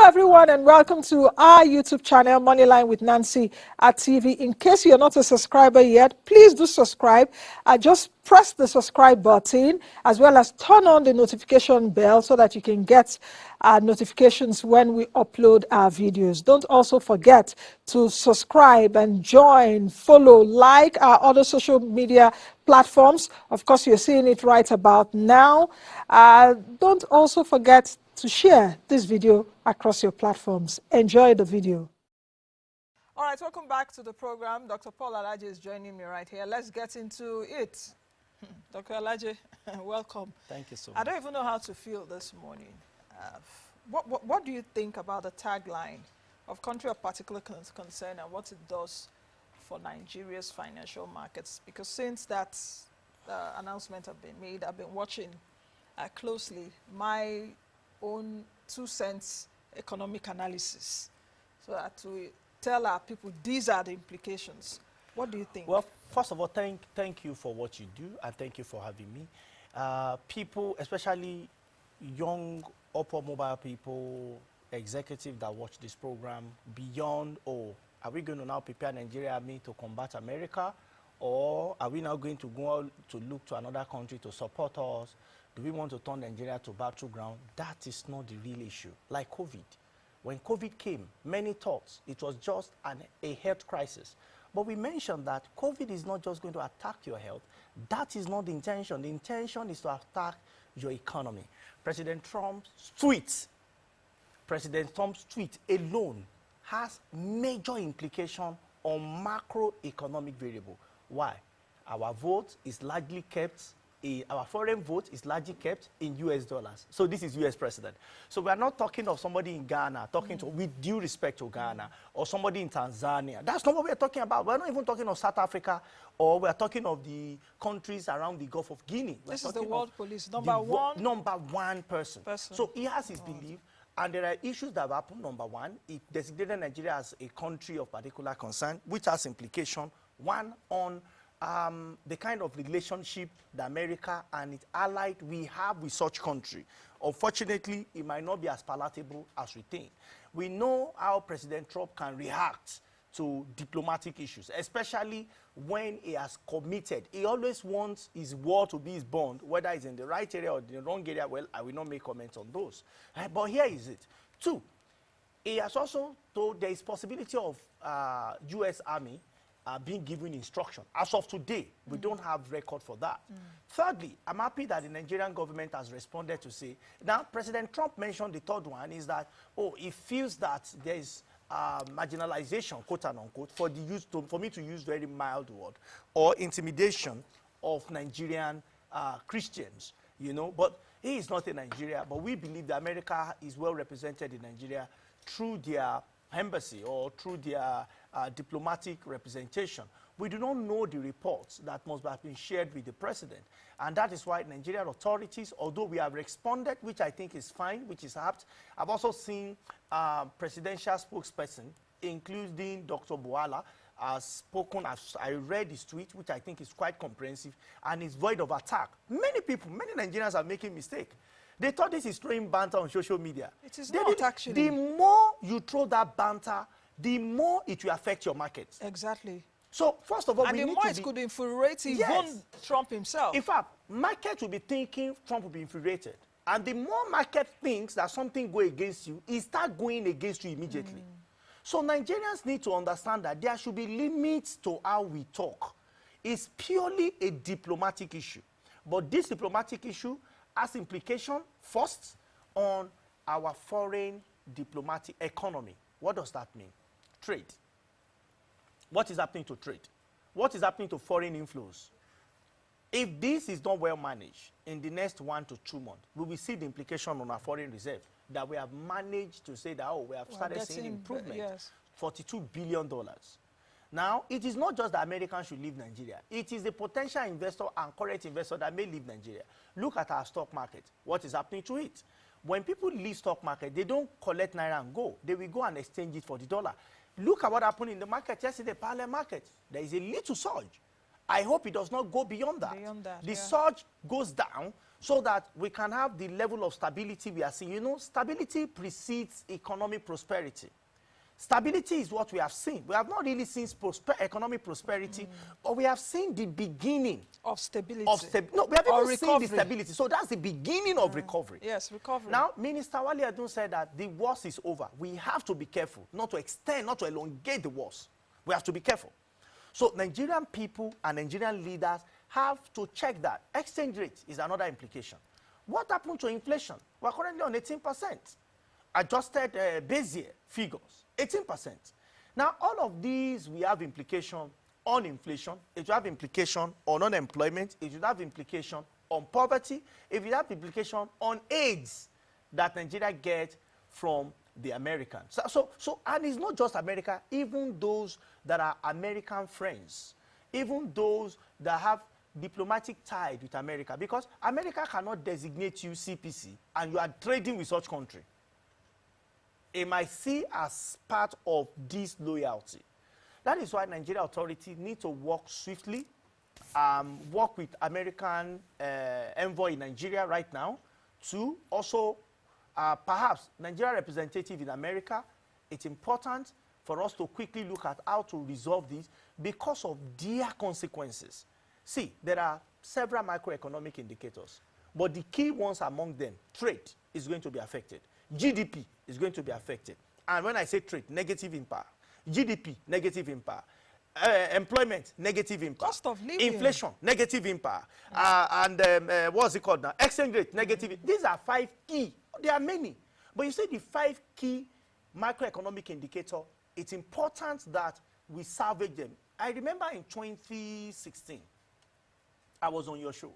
everyone, and welcome to our YouTube channel, Moneyline with Nancy at TV. In case you're not a subscriber yet, please do subscribe. Just press the subscribe button as well as turn on the notification bell so that you can get notifications when we upload our videos. Don't also forget to subscribe and join, follow, like our other social media platforms. Of course, you're seeing it right about now. Don't also forget to share this video across your platforms. Enjoy the video. All right, welcome back to the program. Dr. Paul Alaje is joining me right here. Let's get into it. Dr. Alaje, welcome. Thank you so much. I don't even know how to feel this morning. What do you think about the tagline of country of particular concern and what it does for Nigeria's financial markets? Because since that announcement have been made, I've been watching closely my own 2 cents economic analysis, so that to tell our people these are the implications. What do you think? Well, first of all, thank you for what you do, and thank you for having me. People, especially young upper mobile people, executives that watch this program, beyond, oh, are we going to now prepare Nigeria Army to combat America, or are we now going to go out to look to another country to support us? Do we want to turn Nigeria to battleground? That is not the real issue. Like COVID. When COVID came, many thought it was just a health crisis. But we mentioned that COVID is not just going to attack your health. That is not the intention. The intention is to attack your economy. President Trump's tweet alone has major implication on macroeconomic variable. Why? Our vote is largely kept our foreign vote is largely kept in US dollars. So this is US president. So we are not talking of somebody in Ghana, with due respect to Ghana, or somebody in Tanzania. That's not what we are talking about. We're not even talking of South Africa, or we're talking of the countries around the Gulf of Guinea. This is the world police, number one person. So he has his belief, and there are issues that have happened. Number one, it designated Nigeria as a country of particular concern, which has implication, one, on the kind of relationship that America and its allies we have with such country. Unfortunately, it might not be as palatable as we think. We know how President Trump can react to diplomatic issues, especially when he has committed. He always wants his war to be his bond, whether it's in the right area or the wrong area. Well, I will not make comments on those. But here is it. Two, he has also told there is possibility of U.S. Army being given instruction. As of today, we don't have record for that. Thirdly, I'm happy that the Nigerian government has responded to say, now President Trump mentioned the third one is that, oh, he feels that there is marginalization, quote and unquote, for me to use very mild word, or intimidation of Nigerian Christians, you know. But he is not in Nigeria, but we believe that America is well represented in Nigeria through their embassy or through their diplomatic representation. We do not know the reports that must have been shared with the president. And that is why Nigerian authorities, although we have responded, which I think is fine, which is apt, I've also seen presidential spokesperson, including Dr. Boala, has spoken. I read his tweet, which I think is quite comprehensive, and is void of attack. Many people, many Nigerians are making mistakes. They thought this is throwing banter on social media. It is not, actually. The more you throw that banter, the more it will affect your market. Exactly. So, first of all, and we the need more to it could infuriate even Trump himself. In fact, market will be thinking Trump will be infuriated. And the more market thinks that something go against you, it start going against you immediately. So Nigerians need to understand that there should be limits to how we talk. It's purely a diplomatic issue. But this diplomatic issue has implication, first, on our foreign diplomatic economy. What does that mean? Trade. What is happening to trade? What is happening to foreign inflows? If this is not well managed in the next 1 to 2 months, we will see the implication on our foreign reserve that we have managed to say that, oh, we have started seeing improvement. Yes. $42 billion. Now, it is not just that Americans should leave Nigeria. It is the potential investor and current investor that may leave Nigeria. Look at our stock market. What is happening to it? When people leave stock market, they don't collect naira and go. They will go and exchange it for the dollar. Look at what happened in the market yesterday, parallel market. There is a little surge. I hope it does not go beyond that. The surge goes down so that we can have the level of stability we are seeing. You know, stability precedes economic prosperity. Stability is what we have seen. We have not really seen economic prosperity, but we have seen the beginning of stability. No, we have even seen the stability. So that's the beginning of recovery. Yes, recovery. Now, Minister Wale Adun said that the worst is over. We have to be careful, not to extend, not to elongate the worst. We have to be careful. So Nigerian people and Nigerian leaders have to check that. Exchange rate is another implication. What happened to inflation? We're currently on 18%. Adjusted base year figures, 18%. Now, all of these, we have implication on inflation. It will have implication on unemployment. It will have implication on poverty. It will have implication on aids that Nigeria gets from the Americans. And it's not just America, even those that are American friends, even those that have diplomatic tie with America, because America cannot designate you CPC and you are trading with such country. It might see as part of this loyalty. That is why Nigerian authorities need to work swiftly, work with American envoy in Nigeria right now, to also perhaps Nigerian representative in America. It's important for us to quickly look at how to resolve this because of their consequences. See, there are several macroeconomic indicators, but the key ones among them, trade is going to be affected. GDP is going to be affected. And when I say trade, negative impact. GDP, negative impact. Employment, negative impact. Cost of living. Inflation, negative impact. What's it called now? Exchange rate, negative. These are 5 key. There are many. But you say the 5 key macroeconomic indicator, it's important that we salvage them. I remember in 2016, I was on your show.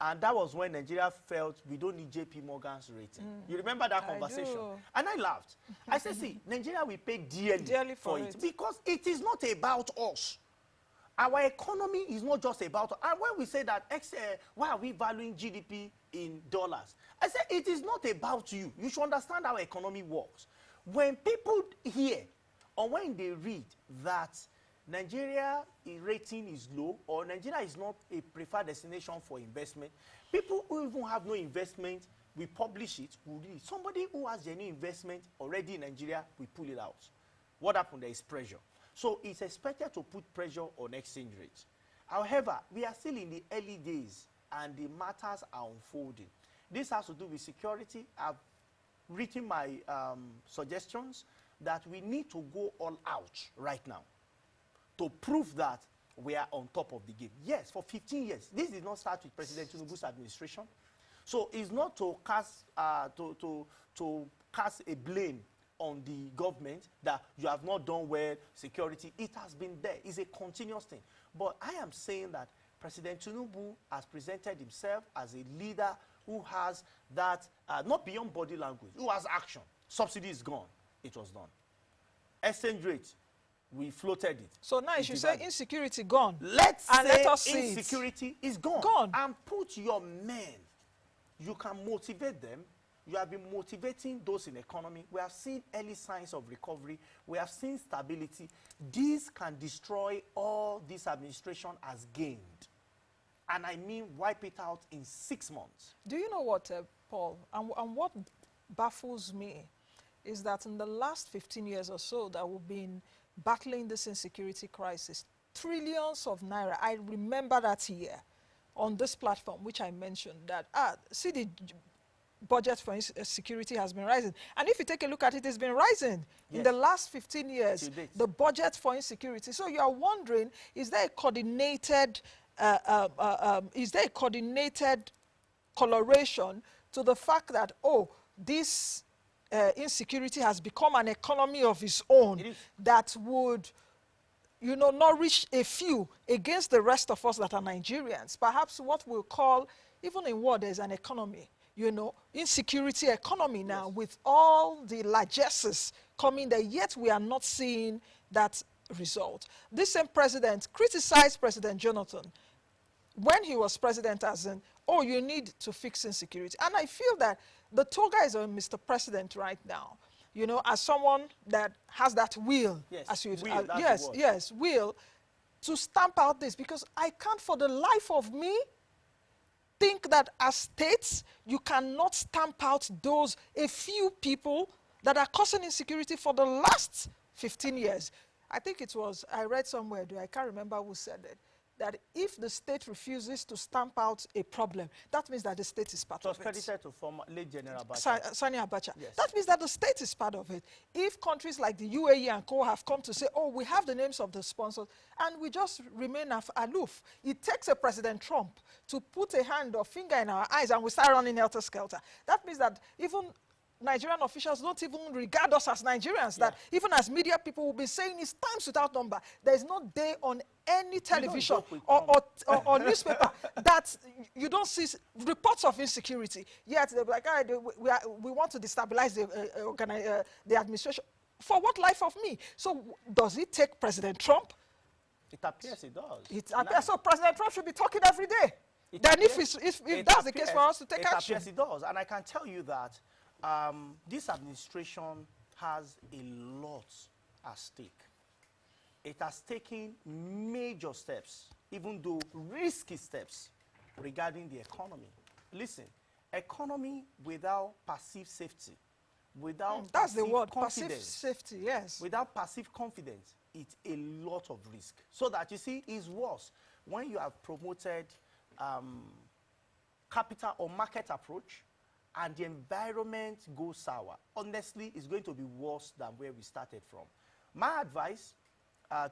And that was when Nigeria felt we don't need JP Morgan's rating. You remember that conversation? And I laughed. I said, see, Nigeria will pay dearly for it because it is not about us. Our economy is not just about us. And when we say that, why are we valuing GDP in dollars? I said, it is not about you. You should understand how economy works. When people hear or when they read that Nigeria rating is low or Nigeria is not a preferred destination for investment, people who even have no investment, we publish it, we read it. Somebody who has genuine investment already in Nigeria, we pull it out. What happened? There is pressure. So it's expected to put pressure on exchange rates. However, we are still in the early days and the matters are unfolding. This has to do with security. I've written my suggestions that we need to go all out right now to prove that we are on top of the game. Yes, for 15 years. This did not start with President Tinubu's administration. So it's not to cast, to cast a blame on the government that you have not done well, security. It has been there. It's a continuous thing. But I am saying that President Tinubu has presented himself as a leader who has that, not beyond body language, who has action. Subsidy is gone. It was done. Exchange rate, we floated it. So now you should say insecurity gone. Let us say insecurity is gone. Gone. And put your men. You can motivate them. You have been motivating those in the economy. We have seen early signs of recovery. We have seen stability. This can destroy all this administration has gained. And I mean wipe it out in 6 months. Do you know what, Paul, and what baffles me is that in the last 15 years or so that we've been battling this insecurity crisis, trillions of naira. I remember that year on this platform, which I mentioned, that see the budget for security has been rising. And if you take a look at it, it's been rising in the last 15 years, the budget for insecurity. So you are wondering, is there a coordinated, coloration to the fact that, oh, this insecurity has become an economy of its own that would, you know, nourish a few against the rest of us that are Nigerians. Perhaps what we'll call, even in war, there's an economy, you know, insecurity economy now with all the largesses coming there, yet we are not seeing that result. This same president criticized President Jonathan when he was president as in, oh, you need to fix insecurity. And I feel that the toga is on Mr. President right now, you know, as someone that has that will, yes, as you, will, will to stamp out this, because I can't for the life of me think that as states, you cannot stamp out those a few people that are causing insecurity for the last 15 years. I think it was, I read somewhere, I can't remember who said it, that if the state refuses to stamp out a problem, that means that the state is part of it. It was credited to former late General Abacha. Sani Abacha. Yes. That means that the state is part of it. If countries like the UAE and co have come to say, oh, we have the names of the sponsors, and we just remain aloof, it takes a President Trump to put a hand or finger in our eyes and we start running helter-skelter. That means that even Nigerian officials don't even regard us as Nigerians, that even as media people will be saying it's times without number. There is no day on any television or newspaper that you don't see reports of insecurity. Yet they're like, we want to destabilize the administration. For what life of me? So does it take President Trump? It appears it does. It appears so President Trump should be talking every day. Then if that's the case for us to take action. It appears it does. And I can tell you that this administration has a lot at stake. It has taken major steps, even though risky steps, regarding the economy. Listen, economy without perceived safety, without that's the word, confidence, passive safety, yes. without passive confidence, it's a lot of risk. So that, you see, it's worse when you have promoted capital or market approach and the environment goes sour. Honestly, it's going to be worse than where we started from. My advice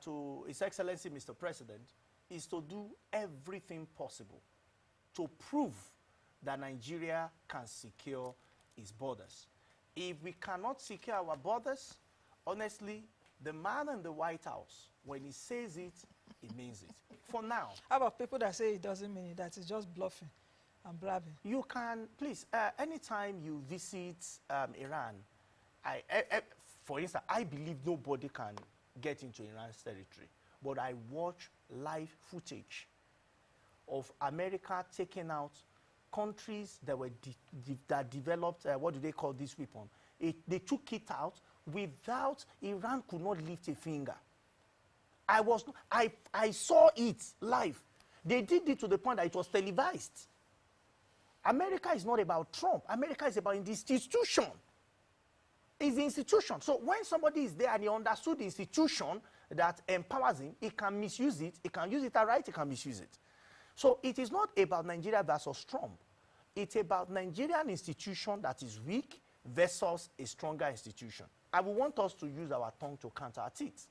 to His Excellency, Mr. President, is to do everything possible to prove that Nigeria can secure its borders. If we cannot secure our borders, honestly, the man in the White House, when he says it, he means it. For now. How about people that say it doesn't mean it, that it's just bluffing and blabbing? You can, please, anytime you visit Iran, for instance, I believe nobody can get into Iran's territory, but I watch live footage of America taking out countries that were that developed, what do they call this weapon? They took it out without, Iran could not lift a finger. I saw it live. They did it to the point that it was televised. America is not about Trump. America is about the institution. It's the institution. So when somebody is there and he understood the institution that empowers him, he can misuse it. He can use it right, he can misuse it. So it is not about Nigeria versus Trump. It's about Nigerian institution that is weak versus a stronger institution. I would want us to use our tongue to counter it.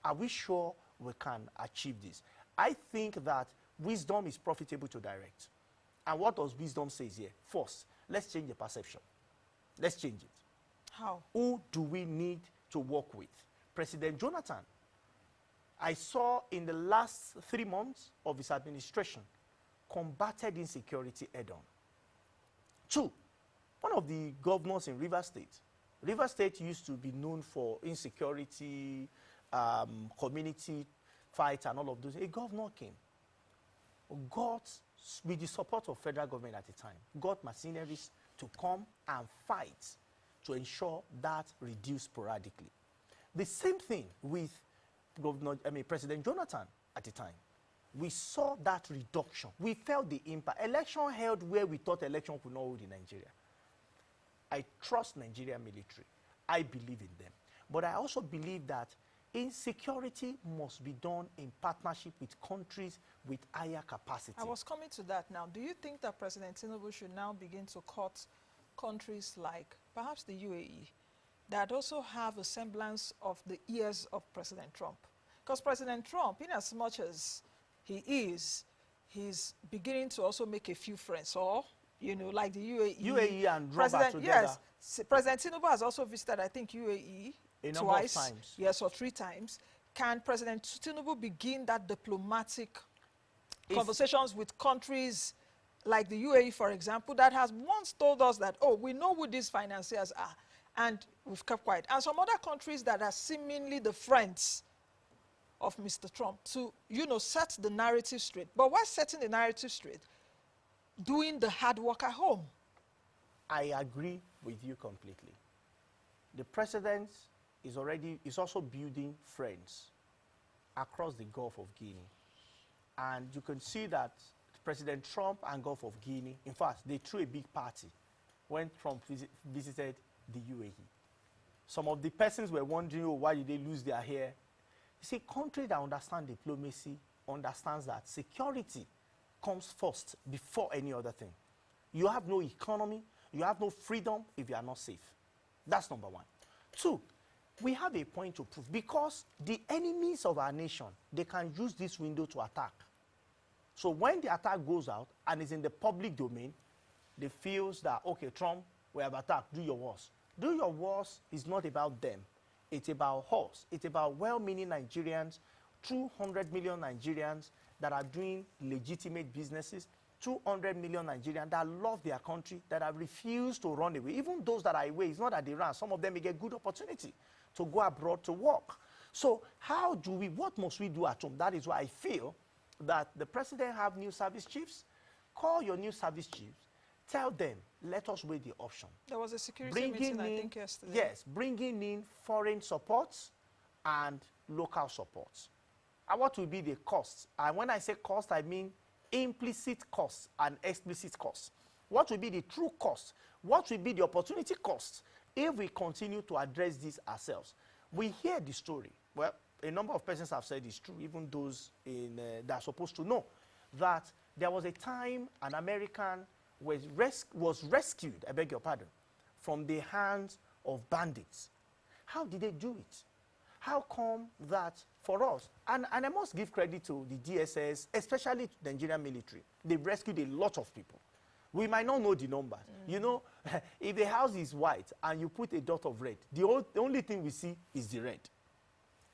Are we sure we can achieve this? I think that wisdom is profitable to direct. And what does wisdom say here? First, let's change the perception. Let's change it. How? Who do we need to work with? President Jonathan, I saw in the last 3 months of his administration, combated insecurity head-on. 2, one of the governors in Rivers State used to be known for insecurity, community fights and all of those. A governor came, got, with the support of federal government at the time, got mercenaries to come and fight to ensure that reduced sporadically. The same thing with President Jonathan at the time. We saw that reduction. We felt the impact. Election held where we thought election could not hold in Nigeria. I trust Nigerian military. I believe in them. But I also believe that insecurity must be done in partnership with countries with higher capacity. I was coming to that now. Do you think that President Tinubu should now begin to cut countries like perhaps the UAE that also have a semblance of the years of President Trump? Because President Trump, in as much as he's beginning to also make a few friends, or, you know, like the UAE. UAE and Robert together. Yes, President Tinubu has also visited, I think, UAE twice. Times. Yes, or 3 times. Can President Tinubu begin that diplomatic conversations with countries like the UAE, for example, that has once told us that, oh, we know who these financiers are, and we've kept quiet. And some other countries that are seemingly the friends of Mr. Trump to, you know, set the narrative straight. But while setting the narrative straight, doing the hard work at home. I agree with you completely. The president is also building friends across the Gulf of Guinea. And you can see that President Trump and Gulf of Guinea, in fact, they threw a big party when Trump visited the UAE. Some of the persons were wondering, oh, why did they lose their hair? You see, country that understand diplomacy understands that security comes first before any other thing. You have no economy, you have no freedom if you are not safe. That's number one. Two, we have a point to prove because the enemies of our nation, they can use this window to attack. So when the attack goes out and is in the public domain, they feel that, okay, Trump, we have attacked, do your worst. Do your worst is not about them. It's about us. It's about well-meaning Nigerians, 200 million Nigerians that are doing legitimate businesses, 200 million Nigerians that love their country, that have refused to run away. Even those that are away, it's not that they run. Some of them may get good opportunity to go abroad to work. So what must we do at home? That is why I feel that the president have new service chiefs. Call your new service chiefs. Tell them, let us weigh the option. There was a security meeting, I think, yesterday. Yes, bringing in foreign supports and local supports. And what will be the costs? And when I say cost, I mean implicit costs and explicit costs. What will be the true cost? What will be the opportunity cost if we continue to address this ourselves? We hear the story. Well, a number of persons have said it's true, even those that are supposed to know, that there was a time an American was rescued, I beg your pardon, from the hands of bandits. How did they do it? How come that for us, and I must give credit to the DSS, especially to the Nigerian military, they've rescued a lot of people. We might not know the numbers. You know, if the house is white and you put a dot of red, the only thing we see is the red.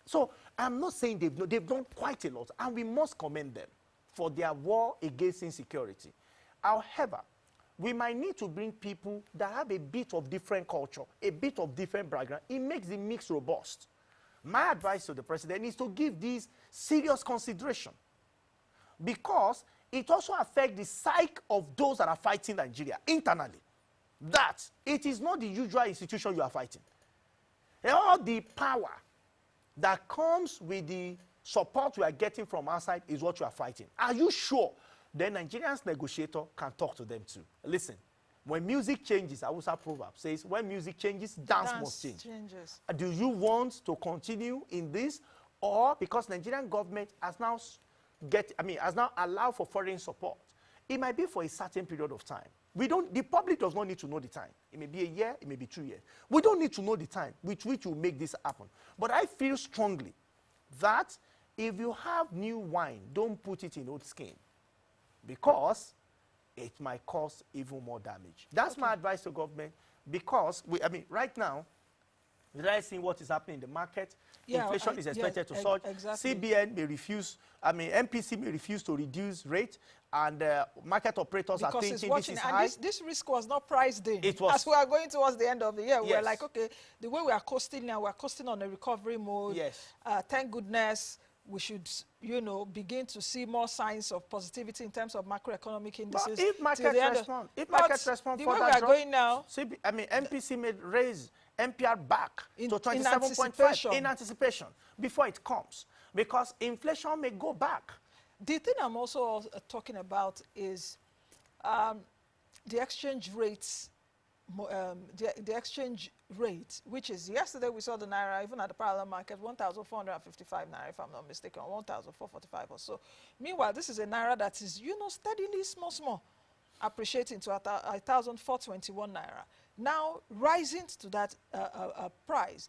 So I'm not saying they've done quite a lot, and we must commend them for their war against insecurity. However, we might need to bring people that have a bit of different culture, a bit of different background. It makes the mix robust. My advice to the president is to give this serious consideration because it also affects the psyche of those that are fighting Nigeria internally. That it is not the usual institution you are fighting. All the power that comes with the support we are getting from outside is what you are fighting. Are you sure? Then Nigerians negotiator can talk to them too. Listen, when music changes, Hausa proverb says, when music changes, dance must change. Do you want to continue in this, or because Nigerian government has now allowed for foreign support, it might be for a certain period of time. The public does not need to know the time. It may be a year, it may be 2 years. We don't need to know the time with which you make this happen. But I feel strongly that if you have new wine, don't put it in old skin, because it might cause even more damage. That's my advice to government, because right now, without seeing what is happening in the market, inflation is expected to surge. Exactly. CBN may refuse, MPC may refuse to reduce rate, and market operators are thinking this is high. And this risk was not priced in. It was. As we are going towards the end of the year, we're like, okay, the way we are costing now, we're costing on a recovery mode. Yes. Thank goodness we should, begin to see more signs of positivity in terms of macroeconomic indices. But if markets respond, the way we are going now, MPC may raise MPR back to 27.5 in anticipation before it comes, because inflation may go back. The thing I'm also talking about is the exchange rates. The exchange rate, which is yesterday we saw the naira even at the parallel market 1,455 naira, if I'm not mistaken, 1,445 or so. Meanwhile, this is a naira that is steadily small appreciating to 1,421 naira. Now rising to that price,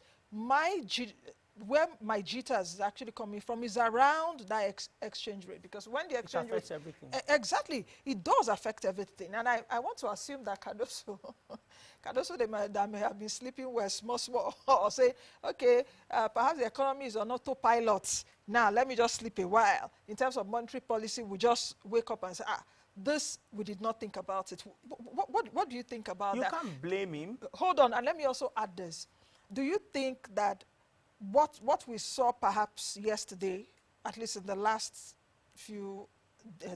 where my jitters is actually coming from is around that exchange rate, because when the exchange rate affects everything. Exactly, it does affect everything. And I want to assume that Cardoso they may have been sleeping well small or say, okay, perhaps the economy is on autopilot. Now let me just sleep a while. In terms of monetary policy, we just wake up and say, this we did not think about it. What do you think about that? You can't blame him. Hold on, and let me also add this. Do you think that what we saw perhaps yesterday, at least in the last few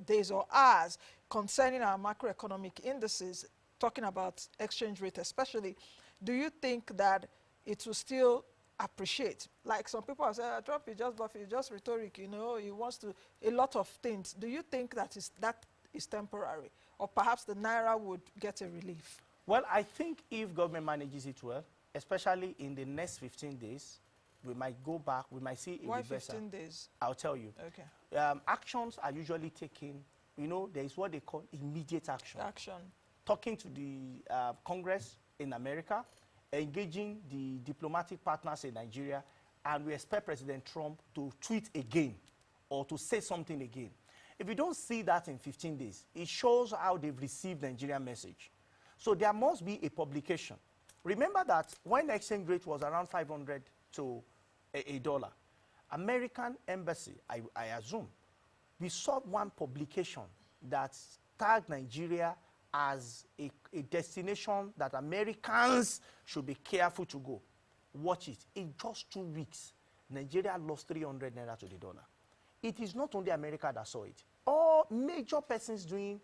days or hours, concerning our macroeconomic indices, talking about exchange rate especially, do you think that it will still appreciate. Like some people have said, Trump is just buffy, just rhetoric, you know, he wants to, a lot of things. Do you think that is temporary? Or perhaps the Naira would get a relief? Well, I think if government manages it well, especially in the next 15 days, we might go back, we might see a Why reversal. 15 days? I'll tell you. Okay. Actions are usually taken, you know, there is what they call immediate action. Talking to the Congress in America, engaging the diplomatic partners in Nigeria, and we expect President Trump to tweet again or to say something again. If you don't see that in 15 days, it shows how they've received the Nigerian message. So there must be a publication. Remember that when the exchange rate was around 500 to a dollar, American embassy, I assume, we saw one publication that tagged Nigeria as a destination that Americans should be careful to go. Watch it. In just 2 weeks, Nigeria lost 300 naira to the dollar. It is not only America that saw it. All major persons doing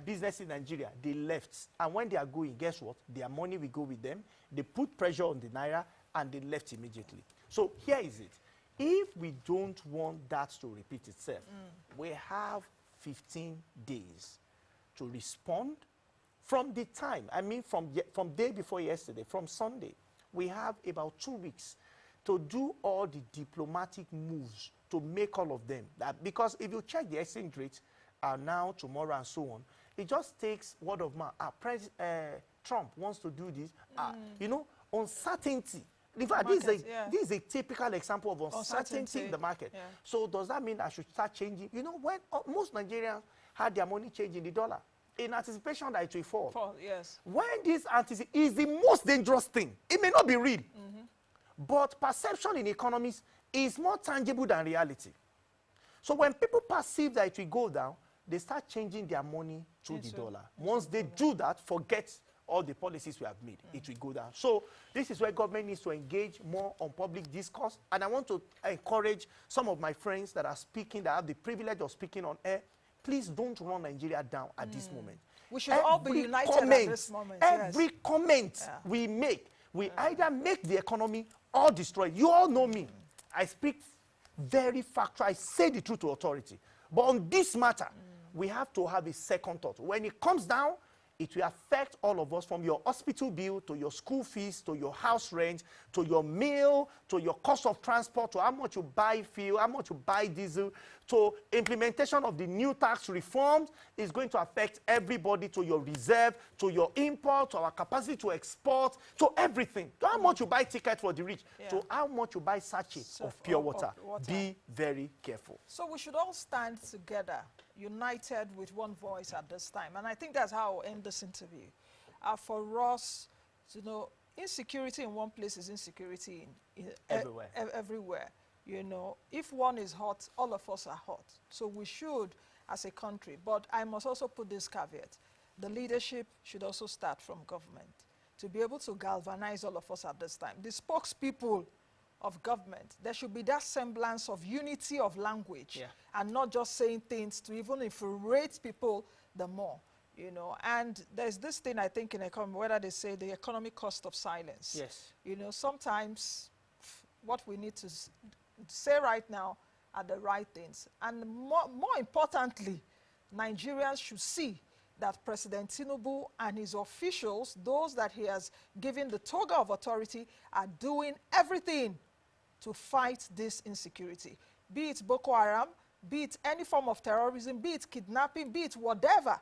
business in Nigeria, they left. And when they are going, guess what? Their money will go with them. They put pressure on the Naira, and they left immediately. So here is it. If we don't want that to repeat itself, we have 15 days to respond from the time, I mean from day before yesterday, from Sunday. We have about 2 weeks to do all the diplomatic moves to make all of them. Because if you check the exchange rate now, tomorrow, and so on, it just takes word of mouth. Trump wants to do this. You know, uncertainty. In fact, this is a typical example of uncertainty in the market. Yeah. So does that mean I should start changing? You know, when most Nigerians had their money changed in the dollar in anticipation that it will fall. Yes. When this anticipation is the most dangerous thing, it may not be real. But perception in economics is more tangible than reality. So when people perceive that it will go down, they start changing their money to the dollar. Once they do that, forget all the policies we have made, it will go down. So this is where government needs to engage more on public discourse. And I want to encourage some of my friends that are speaking, that have the privilege of speaking on air, please don't run Nigeria down at this moment. We should all be united at this moment. Every comment we make, we either make the economy or destroy it. You all know me. I speak very factual. I say the truth to authority. But on this matter, we have to have a second thought. When it comes down, it will affect all of us, from your hospital bill to your school fees to your house rent to your meal to your cost of transport to how much you buy fuel, how much you buy diesel, to implementation of the new tax reforms is going to affect everybody, to your reserve, to your import, to our capacity to export, to everything. To how much you buy ticket for the rich, to how much you buy sachet of pure water. Be very careful. So we should all stand together, united with one voice at this time. And I think that's how I'll end this interview. For us, you know, insecurity in one place is insecurity in everywhere. Everywhere. You know, if one is hot, all of us are hot. So we should, as a country, but I must also put this caveat. The leadership should also start from government to be able to galvanize all of us at this time. The spokespeople of government, there should be that semblance of unity of language and not just saying things to even infuriate people the more, you know. And there's this thing, I think, in economy, whether they say the economic cost of silence. Yes. You know, sometimes what we need to say right now are the right things. And more importantly, Nigerians should see that President Tinubu and his officials, those that he has given the toga of authority, are doing everything to fight this insecurity. Be it Boko Haram, be it any form of terrorism, be it kidnapping, be it whatever.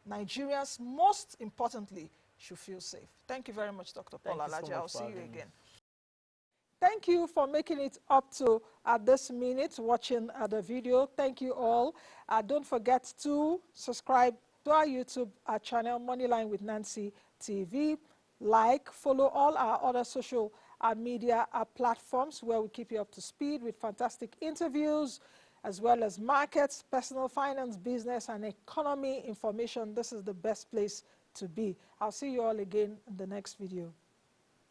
Nigerians, most importantly, should feel safe. Thank you very much, Dr. Paul Alaje. I'll see you again. Thank you for making it up to this minute, watching the video. Thank you all. Don't forget to subscribe to our YouTube channel, Moneyline with Nancy TV. Like, follow all our other social media platforms where we keep you up to speed with fantastic interviews, as well as markets, personal finance, business, and economy information. This is the best place to be. I'll see you all again in the next video.